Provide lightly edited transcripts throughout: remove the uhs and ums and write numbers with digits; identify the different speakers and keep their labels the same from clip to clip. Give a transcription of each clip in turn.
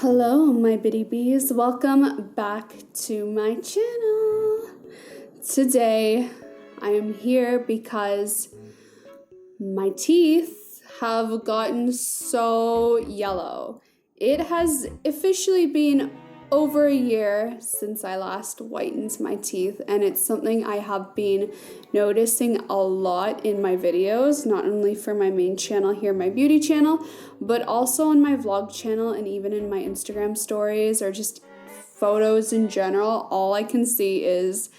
Speaker 1: Hello, my bitty bees. Welcome back to my channel. Today, I am here because my teeth have gotten so yellow. It has officially been over a year since I last whitened my teeth, and it's something I have been noticing a lot in my videos, not only for my main channel here, my beauty channel, but also on my vlog channel and even in my Instagram stories or just photos in general. All I can see is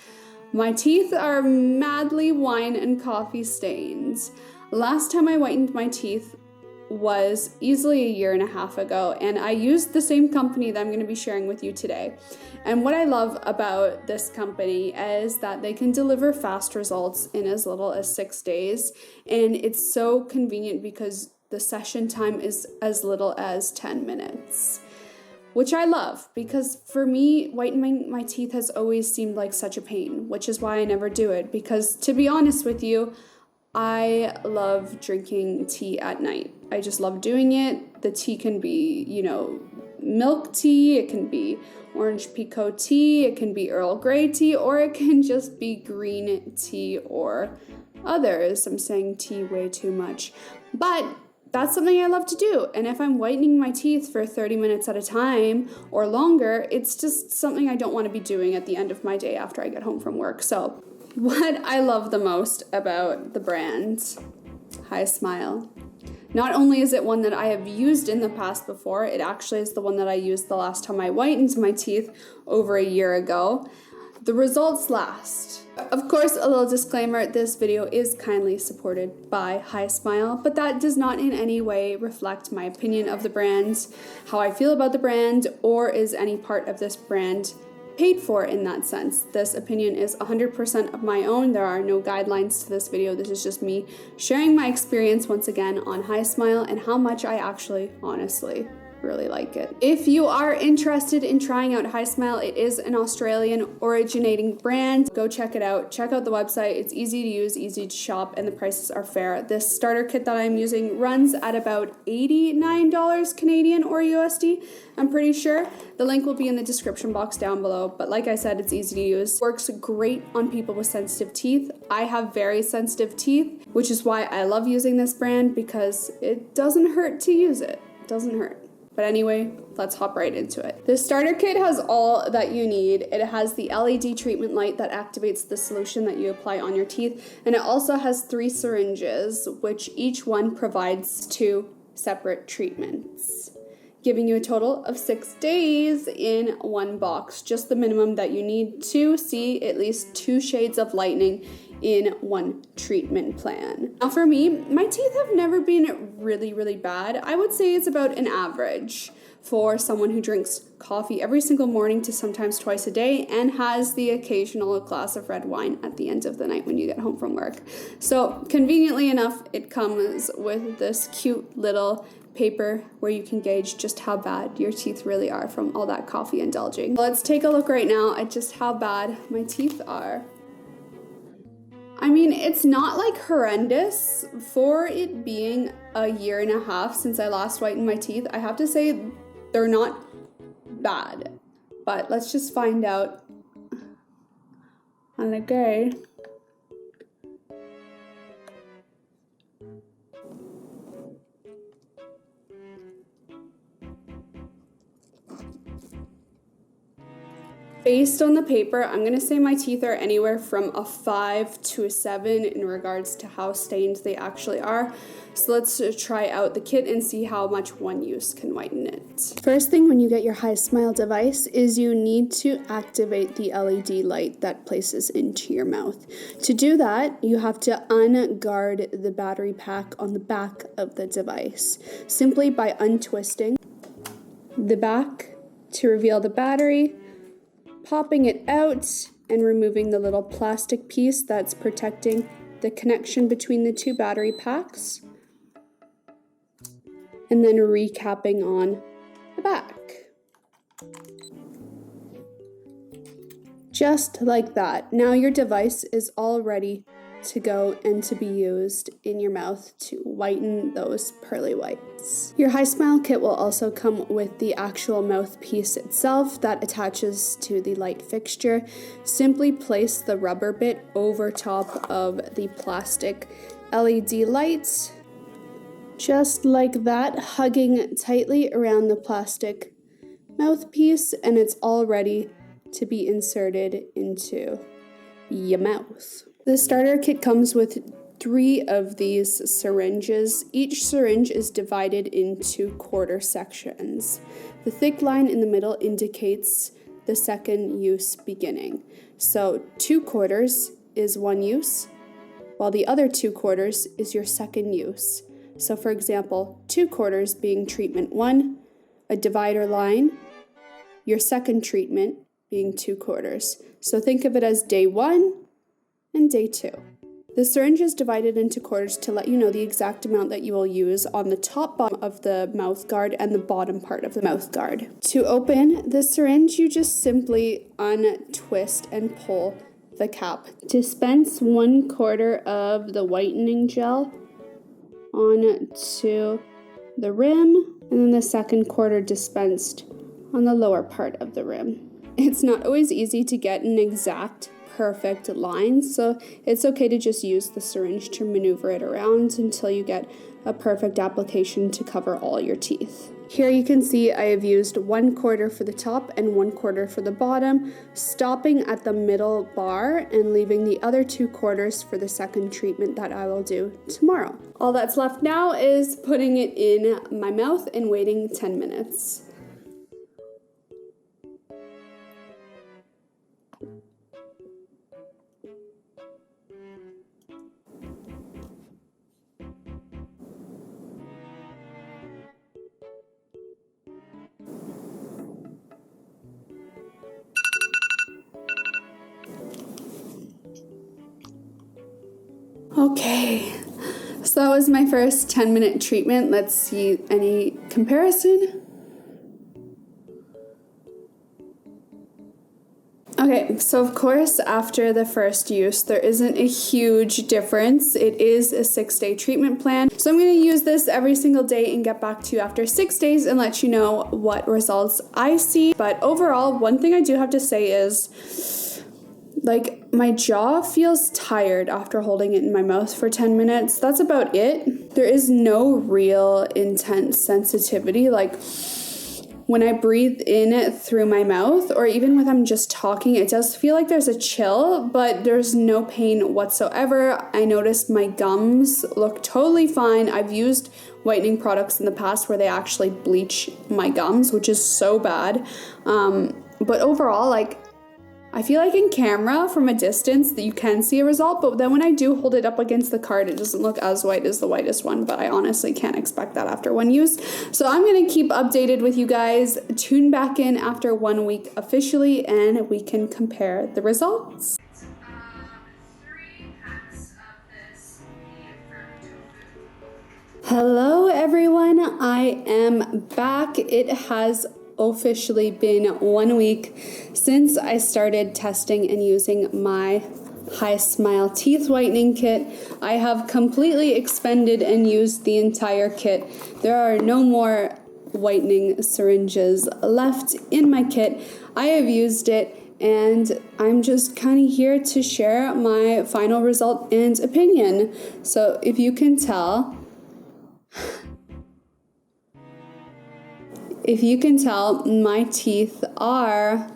Speaker 1: my teeth are madly wine and coffee stains. Last time I whitened my teeth was easily a year and a half ago, and I used the same company that I'm going to be sharing with you today. And what I love about this company is that they can deliver fast results in as little as 6 days, and it's so convenient because the session time is as little as 10 minutes. Which I love, because for me, whitening my teeth has always seemed like such a pain, which is why I never do it. Because to be honest with you, I love drinking tea at night. I just love doing it. The tea can be, milk tea, it can be orange pekoe tea, it can be Earl Grey tea, or it can just be green tea or others. I'm saying tea way too much. But that's something I love to do. And if I'm whitening my teeth for 30 minutes at a time or longer, it's just something I don't want to be doing at the end of my day after I get home from work. So what I love the most about the brand HISMILE, not only is it one that I have used in the past before, it actually is the one that I used the last time I whitened my teeth over a year ago. The results last. Of course, a little disclaimer, this video is kindly supported by HISMILE, but that does not in any way reflect my opinion of the brand, how I feel about the brand, or is any part of this brand paid for in that sense. This opinion is 100% of my own. There are no guidelines to this video. This is just me sharing my experience once again on HISMILE and how much I actually honestly really like it. If you are interested in trying out HISMILE, it is an Australian originating brand. Go check it out. Check out the website. It's easy to use, easy to shop, and the prices are fair. This starter kit that I'm using runs at about $89 Canadian or USD, I'm pretty sure. The link will be in the description box down below, but like I said, it's easy to use. Works great on people with sensitive teeth. I have very sensitive teeth, which is why I love using this brand, because it doesn't hurt to use it. It doesn't hurt. But anyway, let's hop right into it. This starter kit has all that you need. It has the LED treatment light that activates the solution that you apply on your teeth, and it also has 3 syringes, which each one provides 2 separate treatments, giving you a total of 6 days in one box, just the minimum that you need to see at least 2 shades of lightening in one treatment plan. Now for me, my teeth have never been really bad. I would say it's about an average for someone who drinks coffee every single morning to sometimes twice a day and has the occasional glass of red wine at the end of the night when you get home from work. So conveniently enough, it comes with this cute little paper where you can gauge just how bad your teeth really are from all that coffee indulging. Let's take a look right now at just how bad my teeth are. I mean, it's not like horrendous for it being a year and a half since I last whitened my teeth. I have to say they're not bad, but let's just find out on the day. Based on the paper, I'm going to say my teeth are anywhere from a 5 to a 7 in regards to how stained they actually are. So let's try out the kit and see how much one use can whiten it. First thing when you get your HISMILE device is you need to activate the LED light that places into your mouth. To do that, you have to unguard the battery pack on the back of the device, simply by untwisting the back to reveal the battery, popping it out and removing the little plastic piece that's protecting the connection between the 2 battery packs, and then recapping on the back. Just like that. Now your device is all ready to go and to be used in your mouth to whiten those pearly whites. Your HISMILE kit will also come with the actual mouthpiece itself that attaches to the light fixture. Simply place the rubber bit over top of the plastic LED lights, just like that, hugging tightly around the plastic mouthpiece, and it's all ready to be inserted into your mouth. The starter kit comes with 3 of these syringes. Each syringe is divided into quarter sections. The thick line in the middle indicates the second use beginning. So 2 quarters is 1 use, while the other 2 quarters is your second use. So for example, 2 quarters being treatment 1, a divider line, your second treatment being 2 quarters. So think of it as day 1 and day 2. The syringe is divided into quarters to let you know the exact amount that you will use on the top bottom of the mouth guard and the bottom part of the mouth guard. To open the syringe, you just simply untwist and pull the cap. Dispense 1/4 of the whitening gel onto the rim, and then the second quarter dispensed on the lower part of the rim. It's not always easy to get an exact perfect line, so it's okay to just use the syringe to maneuver it around until you get a perfect application to cover all your teeth. Here you can see I have used 1/4 for the top and 1/4 for the bottom, stopping at the middle bar and leaving the other 2 quarters for the second treatment that I will do tomorrow. All that's left now is putting it in my mouth and waiting 10 minutes. Okay, so that was my first 10-minute treatment. Let's see any comparison. Okay, so of course, after the first use, there isn't a huge difference. It is a 6-day treatment plan. So I'm going to use this every single day and get back to you after 6 days and let you know what results I see. But overall, one thing I do have to say is, like, my jaw feels tired after holding it in my mouth for 10 minutes. That's about it. There is no real intense sensitivity. Like, when I breathe in through my mouth, or even when I'm just talking, it does feel like there's a chill, but there's no pain whatsoever. I noticed my gums look totally fine. I've used whitening products in the past where they actually bleach my gums, which is so bad. But overall, like, I feel like in camera from a distance that you can see a result, but then when I do hold it up against the card, it doesn't look as white as the whitest one, but I honestly can't expect that after 1 use. So I'm going to keep updated with you guys. Tune back in after 1 week officially, and we can compare the results. 3 packs of this. Hello everyone, I am back. It has officially been 1 week since I started testing and using my HISMILE Teeth Whitening Kit. I have completely expended and used the entire kit. There are no more whitening syringes left in my kit. I have used it, and I'm just kind of here to share my final result and opinion. So if you can tell, my teeth are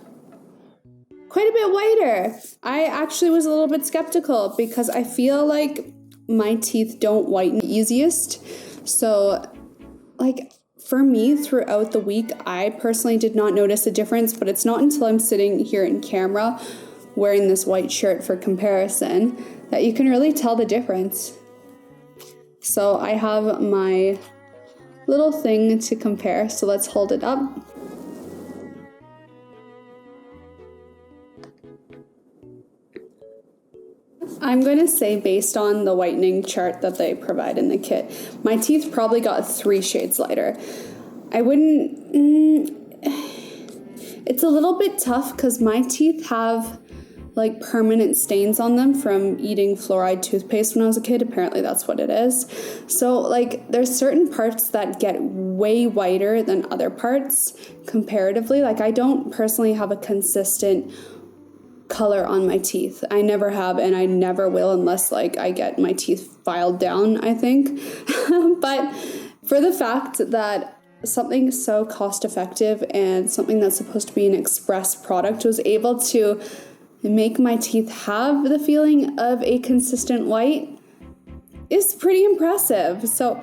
Speaker 1: quite a bit whiter. I actually was a little bit skeptical because I feel like my teeth don't whiten easiest. So, like, for me, throughout the week, I personally did not notice a difference, but it's not until I'm sitting here in camera wearing this white shirt for comparison that you can really tell the difference. So I have my little thing to compare, so let's hold it up. I'm going to say, based on the whitening chart that they provide in the kit, my teeth probably got 3 shades lighter. I wouldn't... it's a little bit tough because my teeth have like permanent stains on them from eating fluoride toothpaste when I was a kid. Apparently that's what it is. So like there's certain parts that get way whiter than other parts comparatively. Like I don't personally have a consistent color on my teeth. I never have, and I never will unless like I get my teeth filed down, I think. But for the fact that something so cost effective and something that's supposed to be an express product was able to make my teeth have the feeling of a consistent white is pretty impressive. So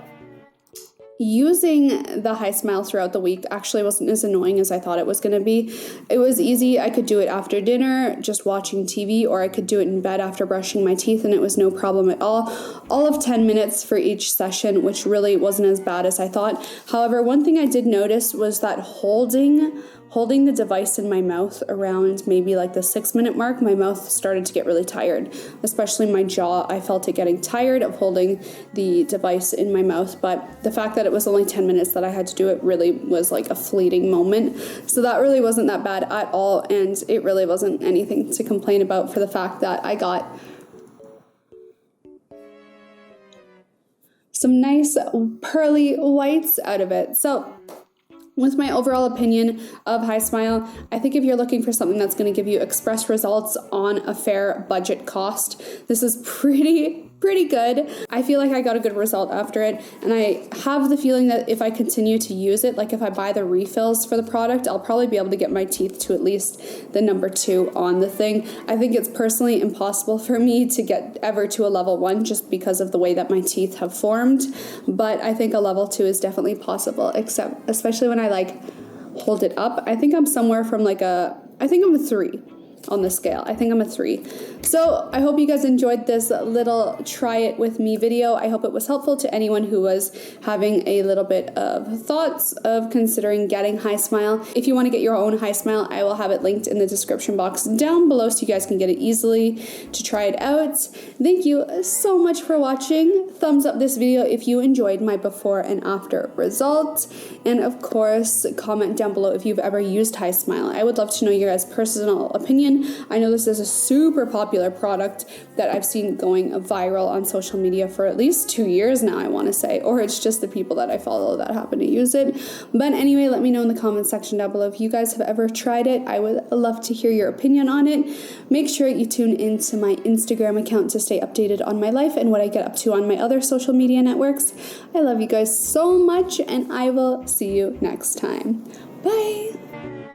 Speaker 1: using the HISMILE throughout the week actually wasn't as annoying as I thought it was going to be. It was easy. I could do it after dinner, just watching TV, or I could do it in bed after brushing my teeth, and it was no problem at all. All of 10 minutes for each session, which really wasn't as bad as I thought. However, one thing I did notice was that holding the device in my mouth around maybe like the 6-minute mark, my mouth started to get really tired, especially my jaw. I felt it getting tired of holding the device in my mouth, but the fact that it was only 10 minutes that I had to do it really was like a fleeting moment. So that really wasn't that bad at all, and it really wasn't anything to complain about for the fact that I got some nice pearly whites out of it. So with my overall opinion of HISMILE, I think if you're looking for something that's going to give you express results on a fair budget cost, this is pretty good. I feel like I got a good result after it, and I have the feeling that if I continue to use it, like if I buy the refills for the product, I'll probably be able to get my teeth to at least the number 2 on the thing. I think it's personally impossible for me to get ever to a level 1 just because of the way that my teeth have formed, but I think a level 2 is definitely possible, especially when I like hold it up. I think I'm somewhere from I think I'm a 3 on the scale. I think I'm a 3. So I hope you guys enjoyed this little try it with me video. I hope it was helpful to anyone who was having a little bit of thoughts of considering getting HISMILE. If you want to get your own HISMILE, I will have it linked in the description box down below so you guys can get it easily to try it out. Thank you so much for watching. Thumbs up this video if you enjoyed my before and after results. And of course, comment down below if you've ever used HISMILE. I would love to know your guys' personal opinion. I know this is a super popular product that I've seen going viral on social media for at least 2 years now, I want to say, or it's just the people that I follow that happen to use it. But anyway, let me know in the comment section down below if you guys have ever tried it. I would love to hear your opinion on it. Make sure you tune into my Instagram account to stay updated on my life and what I get up to on my other social media networks. I love you guys so much, and I will see you next time. Bye!